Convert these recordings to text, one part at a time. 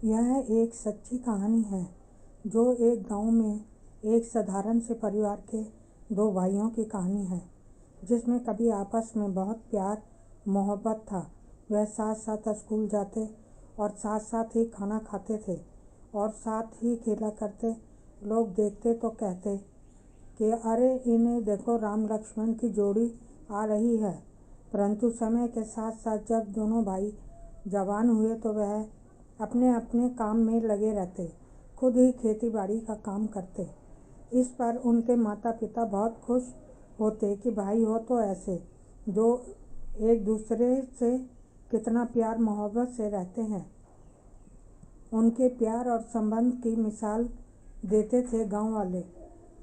यह एक सच्ची कहानी है जो एक गांव में एक साधारण से परिवार के दो भाइयों की कहानी है जिसमें कभी आपस में बहुत प्यार मोहब्बत था। वह साथ साथ स्कूल जाते और साथ साथ ही खाना खाते थे और साथ ही खेला करते। लोग देखते तो कहते कि अरे इन्हें देखो, राम लक्ष्मण की जोड़ी आ रही है। परंतु समय के साथ साथ जब दोनों भाई जवान हुए तो वह अपने अपने काम में लगे रहते, खुद ही खेती बाड़ी का काम करते। इस पर उनके माता पिता बहुत खुश होते कि भाई हो तो ऐसे, जो एक दूसरे से कितना प्यार मोहब्बत से रहते हैं। उनके प्यार और संबंध की मिसाल देते थे गांव वाले।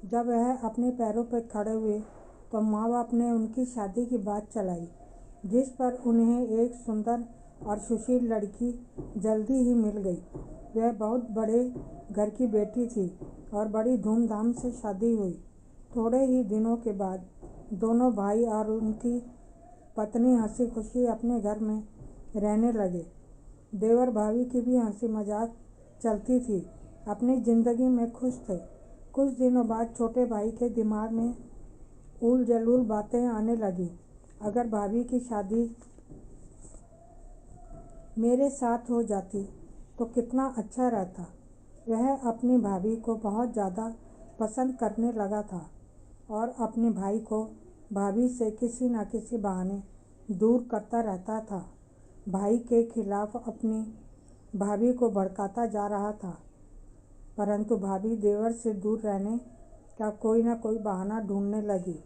जब वह अपने पैरों पर खड़े हुए तो माँ बाप ने उनकी शादी की बात चलाई, जिस पर उन्हें एक सुंदर और सुशील लड़की जल्दी ही मिल गई। वह बहुत बड़े घर की बेटी थी और बड़ी धूमधाम से शादी हुई। थोड़े ही दिनों के बाद दोनों भाई और उनकी पत्नी हंसी खुशी अपने घर में रहने लगे। देवर भाभी की भी हंसी मजाक चलती थी, अपनी जिंदगी में खुश थे। कुछ दिनों बाद छोटे भाई के दिमाग में उल जलूल बातें आने लगी। अगर भाभी की शादी मेरे साथ हो जाती तो कितना अच्छा रहता। वह अपनी भाभी को बहुत ज़्यादा पसंद करने लगा था और अपने भाई को भाभी से किसी न किसी बहाने दूर करता रहता था। भाई के खिलाफ अपनी भाभी को भड़काता जा रहा था, परंतु भाभी देवर से दूर रहने का कोई न कोई बहाना ढूंढने लगी।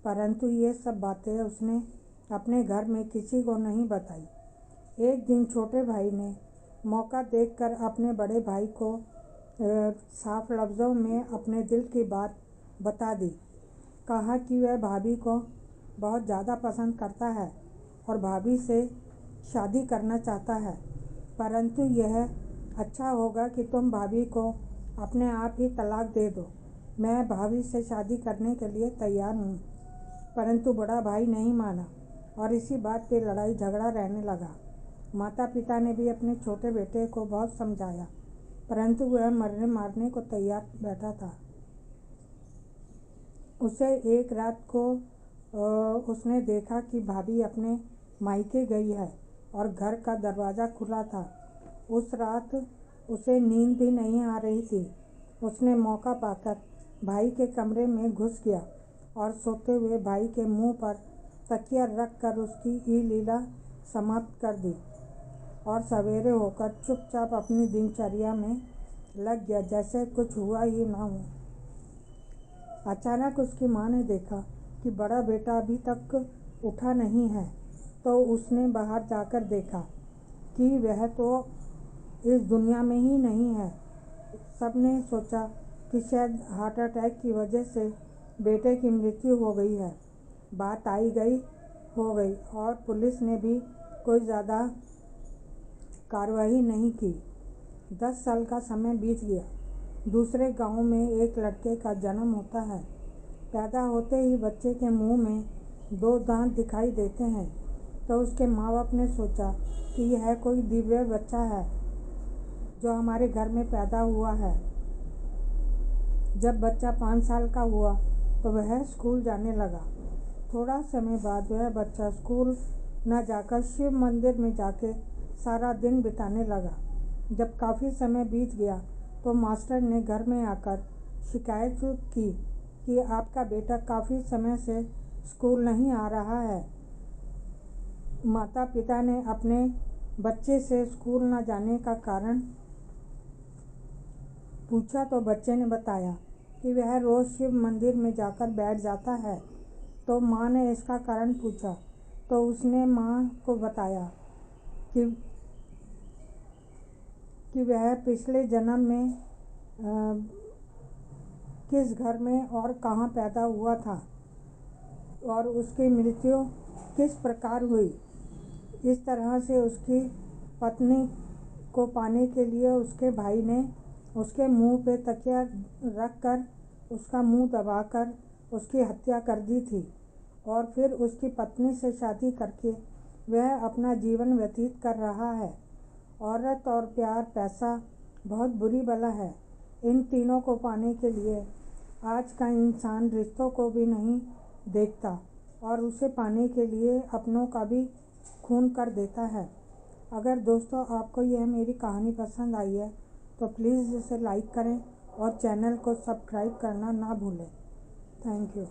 परंतु ये सब बातें उसने अपने घर में किसी को नहीं बताई। एक दिन छोटे भाई ने मौका देखकर अपने बड़े भाई को साफ लफ्ज़ों में अपने दिल की बात बता दी। कहा कि वह भाभी को बहुत ज़्यादा पसंद करता है और भाभी से शादी करना चाहता है, परंतु यह अच्छा होगा कि तुम भाभी को अपने आप ही तलाक दे दो। मैं भाभी से शादी करने के लिए तैयार हूँ। परंतु बड़ा भाई नहीं माना और इसी बात पे लड़ाई झगड़ा रहने लगा। माता पिता ने भी अपने छोटे बेटे को बहुत समझाया, परंतु वह मरने मारने को तैयार बैठा था। उसे एक रात को उसने देखा कि भाभी अपने मायके गई है और घर का दरवाज़ा खुला था। उस रात उसे नींद भी नहीं आ रही थी। उसने मौका पाकर भाई के कमरे में घुस गया और सोते हुए भाई के मुंह पर तकिया रख कर उसकी ई लीला समाप्त कर दी और सवेरे होकर चुपचाप अपनी दिनचर्या में लग गया जैसे कुछ हुआ ही ना हो। अचानक उसकी माँ ने देखा कि बड़ा बेटा अभी तक उठा नहीं है, तो उसने बाहर जाकर देखा कि वह तो इस दुनिया में ही नहीं है। सबने सोचा कि शायद हार्ट अटैक की वजह से बेटे की मृत्यु हो गई है। बात हो गई और पुलिस ने भी कोई ज़्यादा कार्रवाई नहीं की। 10 साल का समय बीत गया। दूसरे गांव में एक लड़के का जन्म होता है। पैदा होते ही बच्चे के मुंह में 2 दांत दिखाई देते हैं, तो उसके माँ बाप ने सोचा कि यह कोई दिव्य बच्चा है जो हमारे घर में पैदा हुआ है। जब बच्चा 5 साल का हुआ तो वह स्कूल जाने लगा। थोड़ा समय बाद वह बच्चा स्कूल न जाकर शिव मंदिर में जाके सारा दिन बिताने लगा। जब काफ़ी समय बीत गया तो मास्टर ने घर में आकर शिकायत की कि आपका बेटा काफ़ी समय से स्कूल नहीं आ रहा है। माता पिता ने अपने बच्चे से स्कूल न जाने का कारण पूछा तो बच्चे ने बताया कि वह रोज़ शिव मंदिर में जाकर बैठ जाता है। तो माँ ने इसका कारण पूछा तो उसने माँ को बताया कि वह पिछले जन्म में किस घर में और कहाँ पैदा हुआ था और उसकी मृत्यु किस प्रकार हुई। इस तरह से उसकी पत्नी को पाने के लिए उसके भाई ने उसके मुंह पे तकिया रखकर उसका मुंह दबाकर उसकी हत्या कर दी थी और फिर उसकी पत्नी से शादी करके वह अपना जीवन व्यतीत कर रहा है। औरत और प्यार, पैसा बहुत बुरी बला है। इन तीनों को पाने के लिए आज का इंसान रिश्तों को भी नहीं देखता और उसे पाने के लिए अपनों का भी खून कर देता है। अगर दोस्तों आपको यह मेरी कहानी पसंद आई है तो प्लीज़ इसे लाइक करें और चैनल को सब्सक्राइब करना ना भूलें। Thank you.